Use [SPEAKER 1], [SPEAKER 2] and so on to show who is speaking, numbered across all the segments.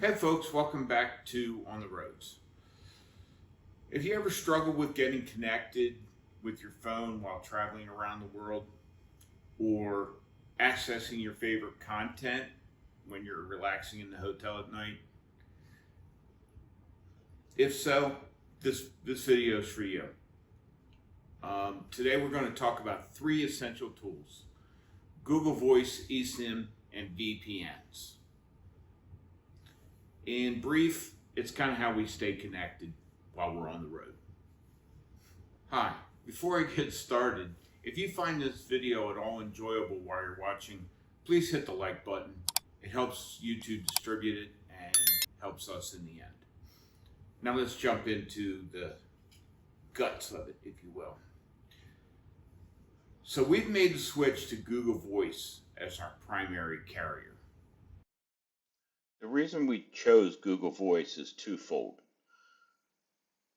[SPEAKER 1] Hey folks, welcome back to On the Roads. If you ever struggle with getting connected with your phone while traveling around the world or accessing your favorite content when you're relaxing in the hotel at night, if so, this video is for you. Today we're going to talk about 3 essential tools: Google Voice, eSIM, and VPNs. In brief, it's kind of how we stay connected while we're on the road. Hi, before I get started, if you find this video at all enjoyable while you're watching, please hit the like button. It helps YouTube distribute it and helps us in the end. Now let's jump into the guts of it, if you will. So we've made the switch to Google Voice as our primary carrier.
[SPEAKER 2] The reason we chose Google Voice is twofold.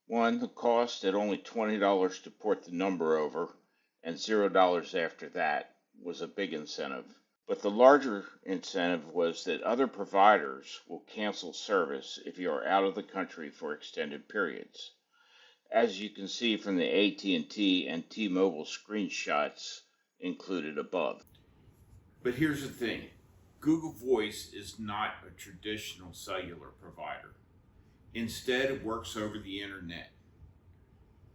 [SPEAKER 2] One, the cost at only $20 to port the number over and $0 after that was a big incentive. But the larger incentive was that other providers will cancel service if you are out of the country for extended periods, as you can see from the AT&T and T-Mobile screenshots included above.
[SPEAKER 1] But here's the thing. Google Voice is not a traditional cellular provider. Instead, it works over the internet.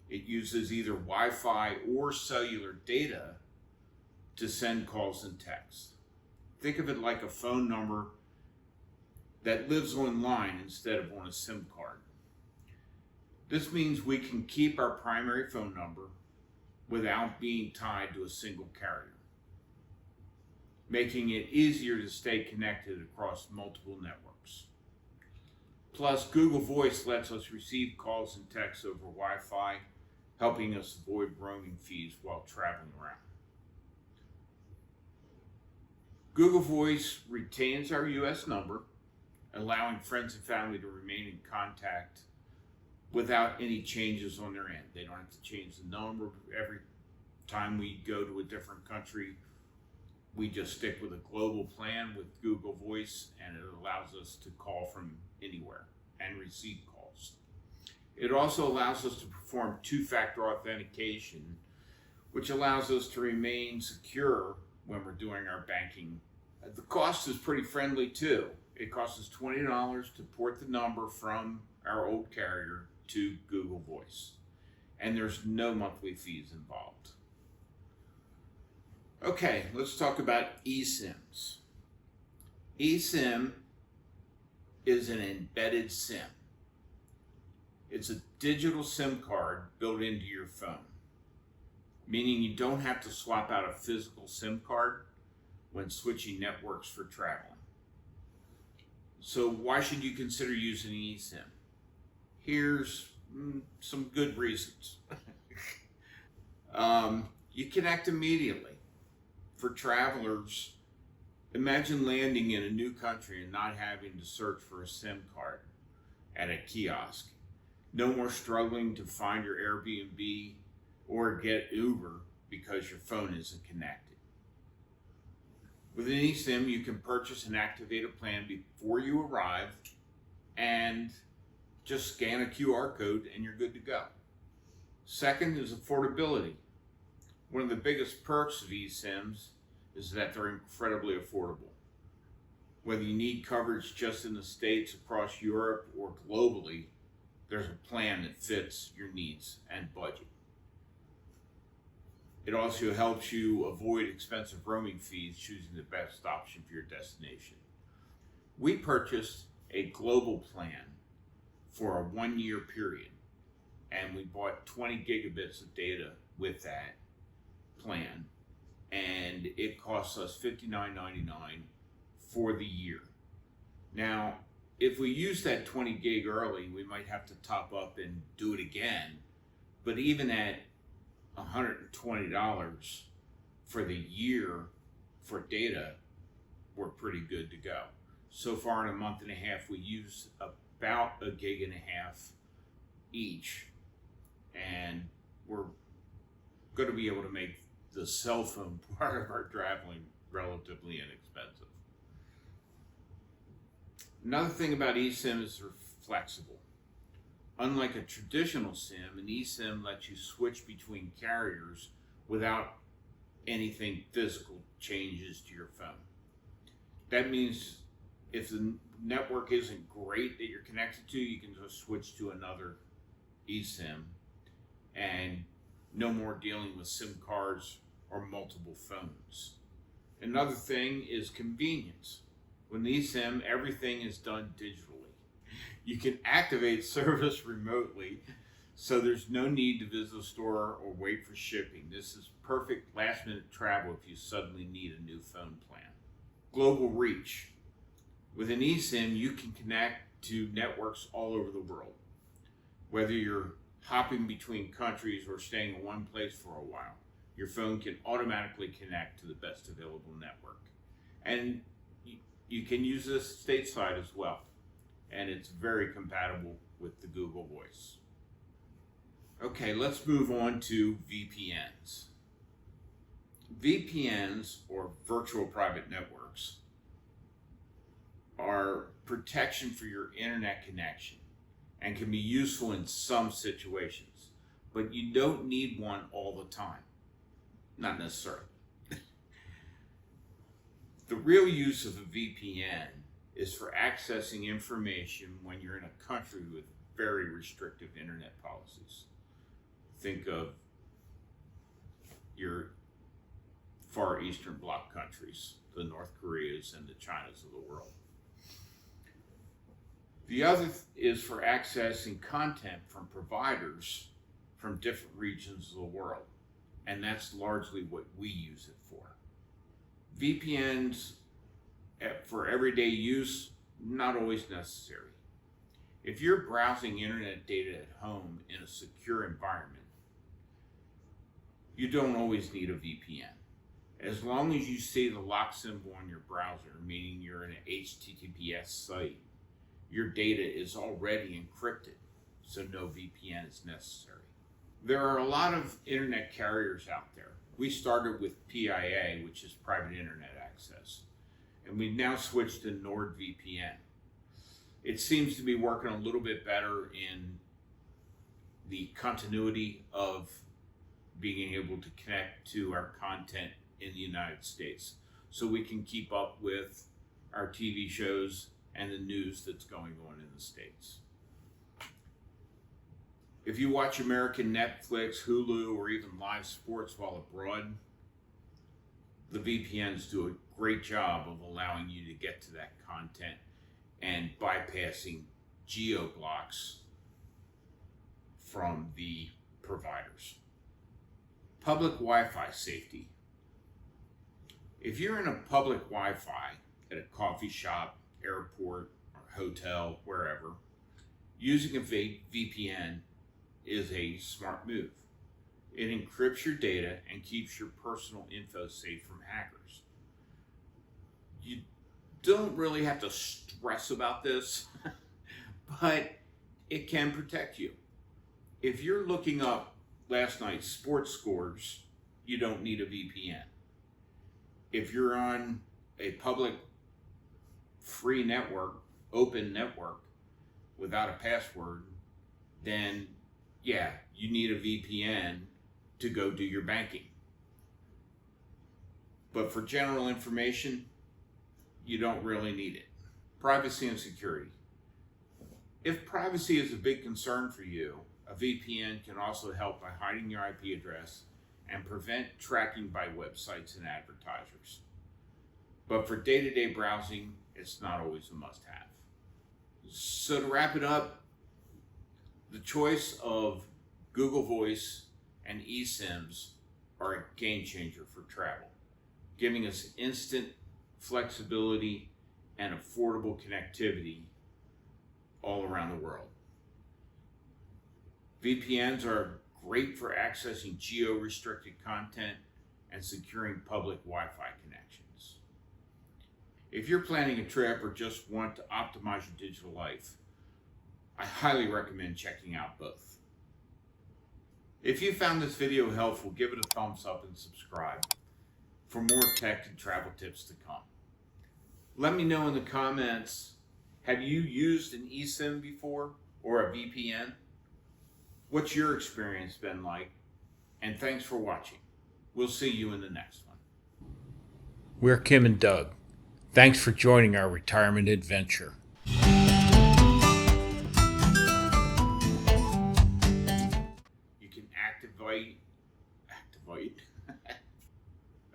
[SPEAKER 1] It uses either Wi-Fi or cellular data to send calls and texts. Think of it like a phone number that lives online instead of on a SIM card. This means we can keep our primary phone number without being tied to a single carrier, making it easier to stay connected across multiple networks. Plus, Google Voice lets us receive calls and texts over Wi-Fi, helping us avoid roaming fees while traveling around. Google Voice retains our US number, allowing friends and family to remain in contact without any changes on their end. They don't have to change the number every time we go to a different country. We just stick with a global plan with Google Voice, and it allows us to call from anywhere and receive calls. It also allows us to perform two-factor authentication, which allows us to remain secure when we're doing our banking. The cost is pretty friendly too. It costs us $20 to port the number from our old carrier to Google Voice, and there's no monthly fees involved. Okay, let's talk about eSIMs. eSIM is an embedded SIM. It's a digital SIM card built into your phone, meaning you don't have to swap out a physical SIM card when switching networks for traveling. So why should you consider using an eSIM? Here's some good reasons. You connect immediately. For travelers, imagine landing in a new country and not having to search for a SIM card at a kiosk. No more struggling to find your Airbnb or get Uber because your phone isn't connected. With an eSIM, you can purchase and activate a plan before you arrive and just scan a QR code and you're good to go. Second is affordability. One of the biggest perks of eSIMs is that they're incredibly affordable. Whether you need coverage just in the States, across Europe, or globally, there's a plan that fits your needs and budget. It also helps you avoid expensive roaming fees, choosing the best option for your destination. We purchased a global plan for a 1-year period, and we bought 20 gigabits of data with that plan, and it costs us $59.99 for the year. Now, if we use that 20 gig early, we might have to top up and do it again, but even at $120 for the year for data, we're pretty good to go. So far in a month and a half, we use about 1.5 gigs each, and we're going to be able to make the cell phone part of our traveling relatively inexpensive. Another thing about eSIM is they're flexible. Unlike a traditional SIM, an eSIM lets you switch between carriers without anything physical changes to your phone. That means if the network isn't great that you're connected to, you can just switch to another eSIM and no more dealing with SIM cards or multiple phones. Another thing is convenience. With eSIM, everything is done digitally. You can activate service remotely, so there's no need to visit a store or wait for shipping. This is perfect last minute travel if you suddenly need a new phone plan. Global reach. With an eSIM, you can connect to networks all over the world. Whether you're hopping between countries or staying in one place for a while, your phone can automatically connect to the best available network. And you can use this stateside as well. And it's very compatible with the Google Voice. Okay, let's move on to VPNs. VPNs, or virtual private networks, are protection for your internet connection and can be useful in some situations, but you don't need one all the time. Not necessarily. The real use of a VPN is for accessing information when you're in a country with very restrictive internet policies. Think of your Far Eastern Bloc countries, the North Koreas and the Chinas of the world. The other is for accessing content from providers from different regions of the world, and that's largely what we use it for. VPNs for everyday use, not always necessary. If you're browsing internet data at home in a secure environment, you don't always need a VPN. As long as you see the lock symbol on your browser, meaning you're in an HTTPS site, your data is already encrypted, so no VPN is necessary. There are a lot of internet carriers out there. We started with PIA, which is private internet access, and we've now switched to NordVPN. It seems to be working a little bit better in the continuity of being able to connect to our content in the United States, so we can keep up with our TV shows and the news that's going on in the States. If you watch American Netflix, Hulu, or even live sports while abroad, the VPNs do a great job of allowing you to get to that content and bypassing geo blocks from the providers. Public Wi-Fi safety. If you're in a public Wi-Fi at a coffee shop, airport, or hotel, wherever, using a VPN is a smart move. It encrypts your data and keeps your personal info safe from hackers. You don't really have to stress about this, but it can protect you. If you're looking up last night's sports scores, you don't need a VPN. If you're on a public free network, open network, without a password, then yeah, you need a VPN to go do your banking. But for general information, you don't really need it. Privacy and security. If privacy is a big concern for you, a VPN can also help by hiding your IP address and prevent tracking by websites and advertisers. But for day-to-day browsing, it's not always a must-have. So to wrap it up, the choice of Google Voice and eSIMs are a game changer for travel, giving us instant flexibility and affordable connectivity all around the world. VPNs are great for accessing geo-restricted content and securing public Wi-Fi connections. If you're planning a trip or just want to optimize your digital life, I highly recommend checking out both. If you found this video helpful, give it a thumbs up and subscribe for more tech and travel tips to come. Let me know in the comments Have you used an eSIM before or a VPN? What's your experience been like? And thanks for watching. We'll see you in the next one. We're Kim and Doug. Thanks for joining our retirement adventure. You can activate.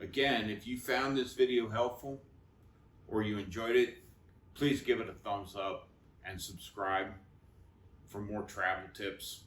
[SPEAKER 1] Again, if you found this video helpful or you enjoyed it, please give it a thumbs up and subscribe for more travel tips.